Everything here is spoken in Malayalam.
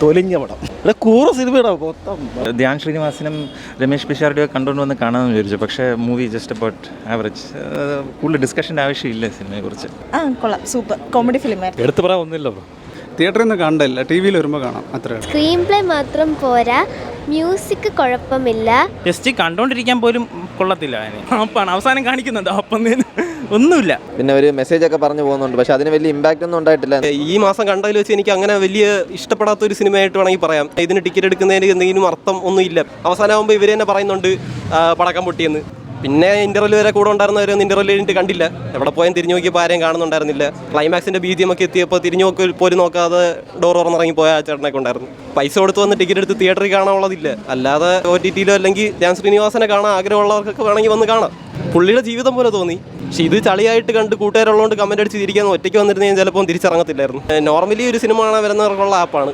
തൊലിഞ്ഞ പടം. ഇവിടെ കൂറ സിനിമയുടെ മൊത്തം. ധ്യാൻ ശ്രീനിവാസനും രമേഷ് പിഷാരുടെയോ കണ്ടുകൊണ്ട് വന്ന് കാണാമെന്ന് വിചാരിച്ചു. പക്ഷേ മൂവി ജസ്റ്റ് അബൌട്ട് ആവറേജ്. കൂടുതൽ ഡിസ്കഷൻ്റെ ആവശ്യമില്ല സിനിമയെക്കുറിച്ച്. കൊള്ളാം, സൂപ്പർ കോമഡി ഫിലിമായിരുന്നു. എടുത്തു പറയാൻ ഒന്നുമില്ല. തിയേറ്ററിൽ നിന്ന് കണ്ടില്ല, ടി വിയിൽ വരുമ്പോൾ കാണാം, അത്രേ. സ്ക്രീൻ പ്ലേ മാത്രം പോരാ, മ്യൂസിക് കുഴപ്പമില്ല. ജസ്റ്റ് കണ്ടോണ്ടിരിക്കാൻ പോലും കൊള്ളത്തില്ല. അപ്പാണ് അവസാനം കാണിക്കുന്നുണ്ട്, അപ്പം ഒന്നുമില്ല. പിന്നെ ഒരു മെസ്സേജ് ഒക്കെ പറഞ്ഞു പോകുന്നുണ്ട്, പക്ഷെ അതിന് വലിയ ഇമ്പാക്റ്റ് ഒന്നും ഉണ്ടായിട്ടില്ല. ഈ മാസം കണ്ടതിൽ വെച്ച് എനിക്ക് അങ്ങനെ വലിയ ഇഷ്ടപ്പെടാത്ത ഒരു സിനിമയായിട്ട് വേണമെങ്കിൽ പറയാം. ഇതിന് ടിക്കറ്റ് എടുക്കുന്നതിന് എന്തെങ്കിലും അർത്ഥം ഒന്നുമില്ല. അവസാനമാകുമ്പോൾ ഇവർ തന്നെ പറയുന്നുണ്ട് പടക്കം പൊട്ടിയെന്ന്. പിന്നെ ഇൻ്റർവെൽ വരെ കൂടെ ഉണ്ടായിരുന്നവരൊന്നും ഇൻ്റർവെൽ കഴിഞ്ഞിട്ട് കണ്ടില്ല. എവിടെ പോയാൽ തിരിഞ്ഞു നോക്കിയപ്പോൾ ആരെയും കാണുന്നുണ്ടായിരുന്നില്ല. ക്ലൈമാക്സിൻ്റെ BGM ഒക്കെ എത്തിയപ്പോൾ തിരിഞ്ഞു പോലും നോക്കാതെ ഡോർ തുറന്നിറങ്ങി പോയ ആ ചേട്ടനൊക്കെ ഉണ്ടായിരുന്നു. പൈസ കൊടുത്ത് വന്ന് ടിക്കറ്റ് എടുത്ത് തിയേറ്ററിൽ കാണാനുള്ളതില്ല. അല്ലാതെ OTT-ലോ അല്ലെങ്കിൽ ധ്യാൻ ശ്രീനിവാസനെ കാണാൻ ആഗ്രഹമുള്ളവർക്കൊക്കെ വേണമെങ്കിൽ വന്ന് കാണാം. പുള്ളിയുടെ ജീവിതം പോലെ തോന്നി. പക്ഷേ ഇത് ചളിയായിട്ട് കണ്ട് കൂട്ടുകാരുള്ളതുകൊണ്ട് കമൻ്റ് അടിച്ച് തിരിക്കാൻ ഒറ്റയ്ക്ക് വന്നിരുന്നെങ്കിൽ ചിലപ്പോൾ തിരിച്ചിറങ്ങത്തില്ലായിരുന്നു. നോർമലി ഒരു സിനിമ കാണാൻ വരുന്നവർക്കുള്ള ആപ്പാണ്.